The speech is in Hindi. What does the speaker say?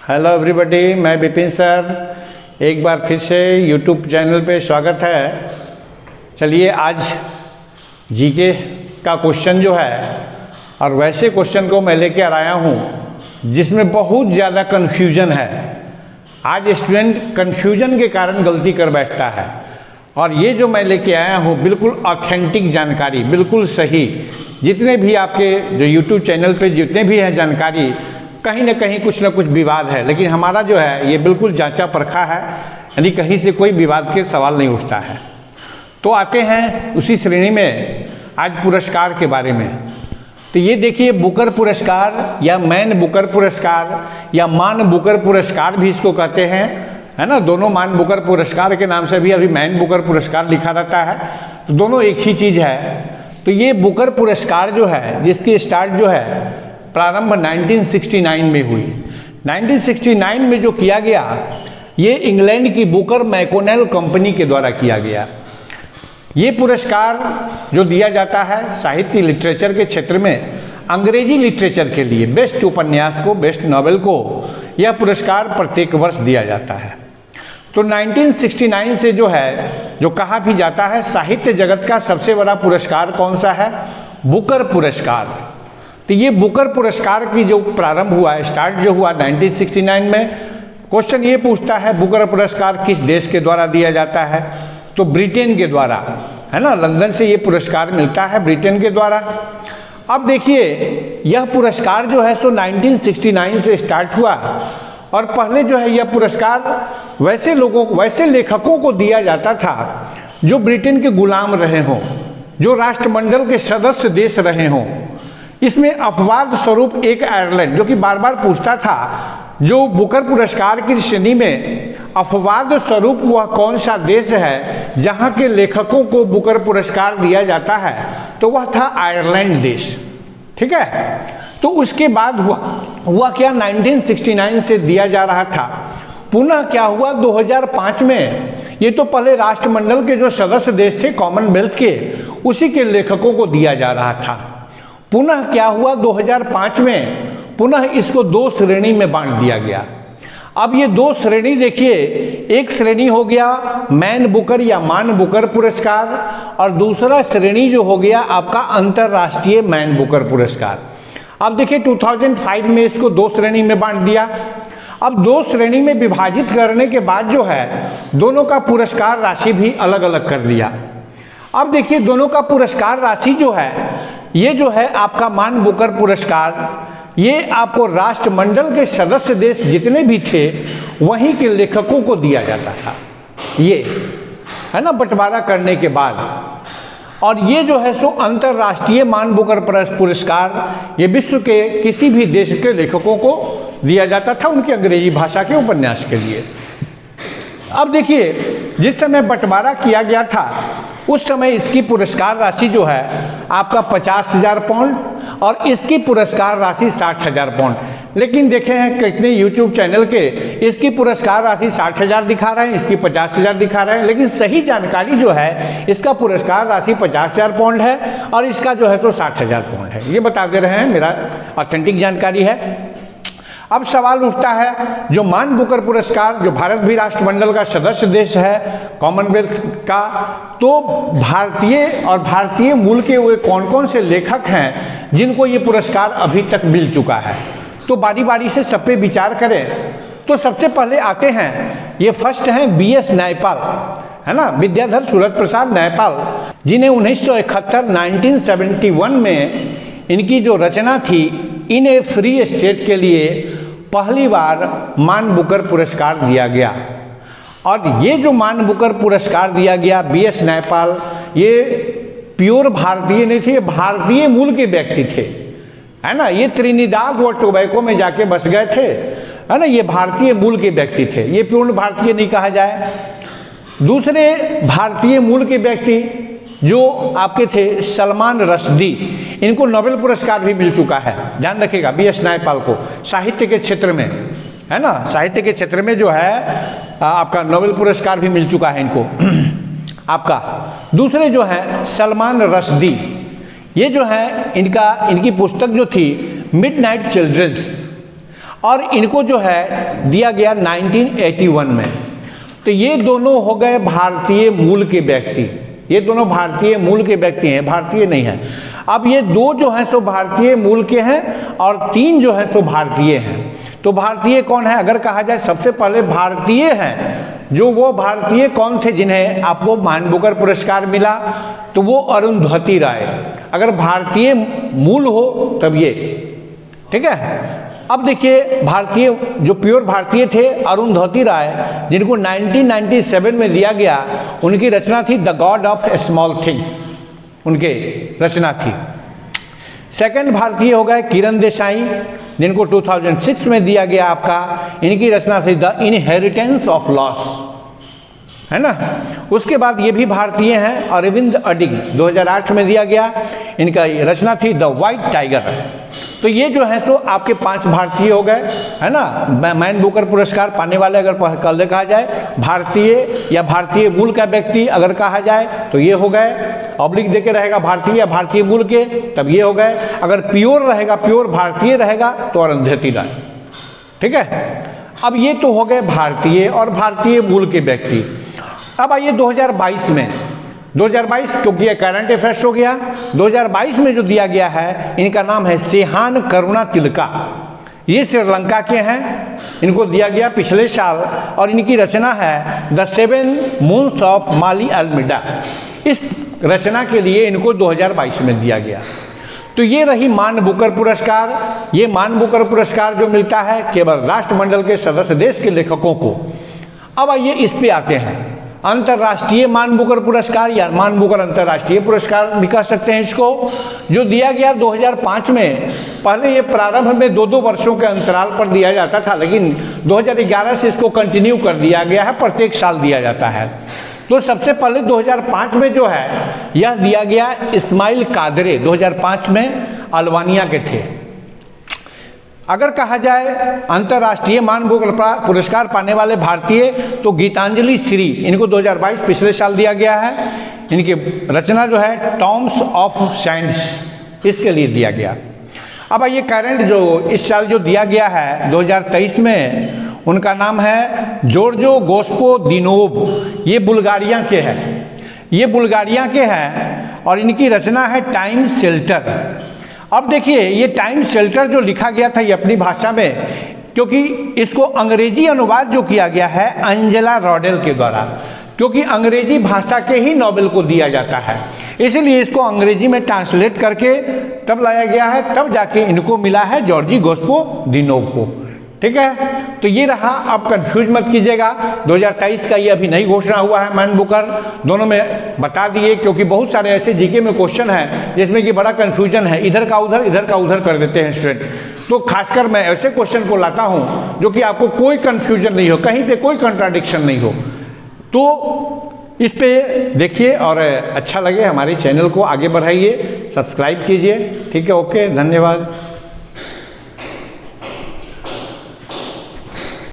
हेलो एवरीबॉडी, मैं विपिन सर एक बार फिर से यूट्यूब चैनल पे स्वागत है। चलिए आज जीके का क्वेश्चन जो है, और वैसे क्वेश्चन को मैं लेकर आया हूँ जिसमें बहुत ज़्यादा कन्फ्यूजन है। आज स्टूडेंट कन्फ्यूजन के कारण गलती कर बैठता है, और ये जो मैं लेके आया हूँ बिल्कुल ऑथेंटिक जानकारी, बिल्कुल सही। जितने भी आपके जो यूट्यूब चैनल पे जितने भी हैं जानकारी, कहीं ना कहीं कुछ ना कुछ विवाद है, लेकिन हमारा जो है ये बिल्कुल जांचा परखा है, यानी कहीं से कोई विवाद के सवाल नहीं उठता है। तो आते हैं उसी श्रेणी में आज पुरस्कार के बारे में। तो ये देखिए, बुकर पुरस्कार या मैन बुकर पुरस्कार या मान बुकर पुरस्कार भी इसको कहते हैं, है ना। दोनों मान बुकर पुरस्कार के नाम से भी अभी मैन बुकर पुरस्कार लिखा रहता है, तो दोनों एक ही चीज़ है। तो ये बुकर पुरस्कार जो है, जिसकी स्टार्ट जो है प्रारंभ 1969 में हुई। 1969 में जो किया गया, ये इंग्लैंड की बुकर मैकोनेल कंपनी के द्वारा किया गया। ये पुरस्कार जो दिया जाता है साहित्य लिटरेचर के क्षेत्र में, अंग्रेजी लिटरेचर के लिए बेस्ट उपन्यास को, बेस्ट नॉवेल को यह पुरस्कार प्रत्येक वर्ष दिया जाता है। तो 1969 से जो है, जो कहा भी जाता है साहित्य जगत का सबसे बड़ा पुरस्कार कौन सा है, बुकर पुरस्कार। तो ये बुकर पुरस्कार की जो प्रारंभ हुआ है, स्टार्ट जो हुआ 1969 में। क्वेश्चन ये पूछता है बुकर पुरस्कार किस देश के द्वारा दिया जाता है, तो ब्रिटेन के द्वारा, है ना। लंदन से ये पुरस्कार मिलता है, ब्रिटेन के द्वारा। अब देखिए, यह पुरस्कार जो है सो 1969 से स्टार्ट हुआ, और पहले जो है यह पुरस्कार वैसे लोगों को, वैसे लेखकों को दिया जाता था जो ब्रिटेन के गुलाम रहे हों, जो राष्ट्रमंडल के सदस्य देश रहे हों। इसमें अपवाद स्वरूप एक आयरलैंड, जो कि बार बार पूछता था, जो बुकर पुरस्कार की श्रेणी में अपवाद स्वरूप वह कौन सा देश है जहां के लेखकों को बुकर पुरस्कार दिया जाता है, तो वह था आयरलैंड देश। ठीक है। तो उसके बाद हुआ क्या, 1969 से दिया जा रहा था, पुनः क्या हुआ 2005 में। ये तो पहले राष्ट्रमंडल के जो सदस्य देश थे कॉमनवेल्थ के, उसी के लेखकों को दिया जा रहा था। पुनः क्या हुआ 2005 में, पुनः इसको दो श्रेणी में बांट दिया गया। अब ये दो श्रेणी देखिए, एक श्रेणी हो गया मैन बुकर या मान बुकर पुरस्कार, और दूसरा श्रेणी जो हो गया आपका अंतर्राष्ट्रीय मैन बुकर पुरस्कार। अब देखिए 2005 में इसको दो श्रेणी में बांट दिया। अब दो श्रेणी में विभाजित करने के बाद जो है दोनों का पुरस्कार राशि भी अलग अलग कर दिया। अब देखिए, दोनों का पुरस्कार राशि जो है, ये जो है आपका मान बुकर पुरस्कार, ये आपको राष्ट्रमंडल के सदस्य देश जितने भी थे वहीं के लेखकों को दिया जाता था, ये है ना, बंटवारा करने के बाद। और ये जो है सो अंतर्राष्ट्रीय मान बुकर पुरस्कार, ये विश्व के किसी भी देश के लेखकों को दिया जाता था उनकी अंग्रेजी भाषा के उपन्यास के लिए। अब देखिए, जिस समय बंटवारा किया गया था उस समय इसकी पुरस्कार राशि जो है आपका 50,000 पाउंड, और इसकी पुरस्कार राशि 60,000 पाउंड। लेकिन देखे हैं कितने यूट्यूब चैनल के इसकी पुरस्कार राशि 60,000 दिखा रहे हैं, इसकी 50,000 दिखा रहे हैं, लेकिन सही जानकारी जो है इसका पुरस्कार राशि 50,000 पाउंड है और इसका जो है तो 60,000 पाउंड है। ये बता दे रहे हैं, मेरा ऑथेंटिक जानकारी है। अब सवाल उठता है, जो मान बुकर पुरस्कार, जो भारत भी राष्ट्रमंडल का सदस्य देश है कॉमनवेल्थ का, तो भारतीय और भारतीय मूल के वे कौन कौन से लेखक हैं जिनको ये पुरस्कार अभी तक मिल चुका है। तो बारी बारी से सब पे विचार करें। तो सबसे पहले आते हैं, ये फर्स्ट हैं BS नायपाल, है ना, विद्याधर सूरत प्रसाद नायपाल, जिन्हें 1971 में इनकी जो रचना थी इन ए फ्री स्टेट के लिए पहली बार मान बुकर पुरस्कार दिया गया। और ये जो मान बुकर पुरस्कार दिया गया BS नायपाल, ये प्योर भारतीय नहीं थे, भारतीय मूल के व्यक्ति थे, है ना। ये त्रिनिदाद और टोबैको में जाके बस गए थे, है ना। ये भारतीय मूल के व्यक्ति थे, ये पूर्ण भारतीय नहीं कहा जाए। दूसरे भारतीय मूल के व्यक्ति जो आपके थे सलमान रश्दी, इनको नोबेल पुरस्कार भी मिल चुका है, ध्यान रखिएगा। BS नायपाल को साहित्य के क्षेत्र में, है ना, साहित्य के क्षेत्र में जो है आपका नोबेल पुरस्कार भी मिल चुका है इनको आपका। दूसरे जो है सलमान रश्दी, ये जो है इनकी पुस्तक जो थी मिडनाइट चिल्ड्रंस, और इनको जो है दिया गया 1981 में। तो ये दोनों हो गए भारतीय मूल के व्यक्ति, ये दोनों भारतीय मूल के व्यक्ति हैं, भारतीय नहीं है। अब ये दो जो हैं सो भारतीय मूल के हैं और 3 जो हैं सो भारतीय हैं। तो भारतीय कौन है? अगर कहा जाए सबसे पहले भारतीय हैं, जो वो भारतीय कौन थे जिन्हें आपको मान बुकर पुरस्कार मिला, तो वो अरुंधति राय। अगर भारतीय मूल हो तब ये, ठीक है। अब देखिए भारतीय जो प्योर भारतीय थे अरुंधति राय, जिनको 1997 में दिया गया, उनकी रचना थी the God of small things, उनके रचना थी। सेकंड भारतीय हो गए किरण देसाई, जिनको 2006 में दिया गया आपका, इनकी रचना थी द इनहेरिटेंस ऑफ लॉस, है ना। उसके बाद ये भी भारतीय हैं अरविंद अडिग, 2008 में दिया गया, इनका रचना थी द व्हाइट टाइगर। तो ये जो है सो आपके 5 भारतीय हो गए, है ना। मैन बुकर पुरस्कार पाने वाले अगर कल कहा जाए भारतीय या भारतीय मूल का व्यक्ति अगर कहा जाए तो ये हो गए, ऑब्लिक देके रहेगा भारतीय या भारतीय मूल के तब ये हो गए, अगर प्योर रहेगा, प्योर भारतीय रहेगा तो अरुंधति राय, ठीक है। अब ये तो हो गए भारतीय और भारतीय मूल के व्यक्ति। अब आइए 2022 में, 2022 क्योंकि ये करंट अफेयर्स हो गया, 2022 में जो दिया गया है इनका नाम है सेहान करुणा तिलका। ये श्रीलंका के हैं, इनको दिया गया पिछले साल और इनकी रचना है the 7 moons of Mali Almeida. इस रचना के लिए इनको 2022 में दिया गया। तो ये रही मान बुकर पुरस्कार। ये मान बुकर पुरस्कार जो मिलता है केवल राष्ट्रमंडल के सदस्य देश के लेखकों को। अब आइए इस पे आते हैं, अंतर्राष्ट्रीय मान बुकर पुरस्कार या मान बुकर अंतर्राष्ट्रीय पुरस्कार भी कह सकते हैं इसको, जो दिया गया 2005 में। पहले ये प्रारंभ में 2-2 वर्षों के अंतराल पर दिया जाता था, लेकिन 2011 से इसको कंटिन्यू कर दिया गया है, प्रत्येक साल दिया जाता है। तो सबसे पहले 2005 में जो है यह दिया गया इस्माइल कादरे, 2005 में अल्बानिया के थे। अगर कहा जाए अंतर्राष्ट्रीय मान बुकर पुरस्कार पाने वाले भारतीय तो गीतांजलि श्री, इनको 2022 पिछले साल दिया गया है। इनकी रचना जो है टॉम्स ऑफ सैंड्स, इसके लिए दिया गया। अब ये करंट जो इस साल जो दिया गया है 2023 में, उनका नाम है जोर्जो गोस्पो दिनोव। ये बुल्गारिया के हैं, ये बुल्गारिया के हैं और इनकी रचना है टाइम शेल्टर। अब देखिए ये टाइम शेल्टर जो लिखा गया था ये अपनी भाषा में, क्योंकि इसको अंग्रेजी अनुवाद जो किया गया है एंजेला रॉडेल के द्वारा, क्योंकि अंग्रेजी भाषा के ही नोबेल को दिया जाता है, इसलिए इसको अंग्रेजी में ट्रांसलेट करके तब लाया गया है, तब जाके इनको मिला है जॉर्जी गोस्पो दिनोव को, ठीक है। तो ये रहा, आप कंफ्यूज मत कीजिएगा, 2023 का ये अभी नहीं घोषणा हुआ है मैन बुकर, दोनों में बता दिए, क्योंकि बहुत सारे ऐसे जीके में क्वेश्चन हैं जिसमें कि बड़ा कंफ्यूजन है, इधर का उधर, इधर का उधर कर देते हैं स्टूडेंट। तो खासकर मैं ऐसे क्वेश्चन को लाता हूँ जो कि आपको कोई कंफ्यूजन नहीं हो, कहीं पे कोई कंट्राडिक्शन नहीं हो। तो इस पे देखिए और अच्छा लगे हमारे चैनल को आगे बढ़ाइए, सब्सक्राइब कीजिए, ठीक है। ओके, धन्यवाद।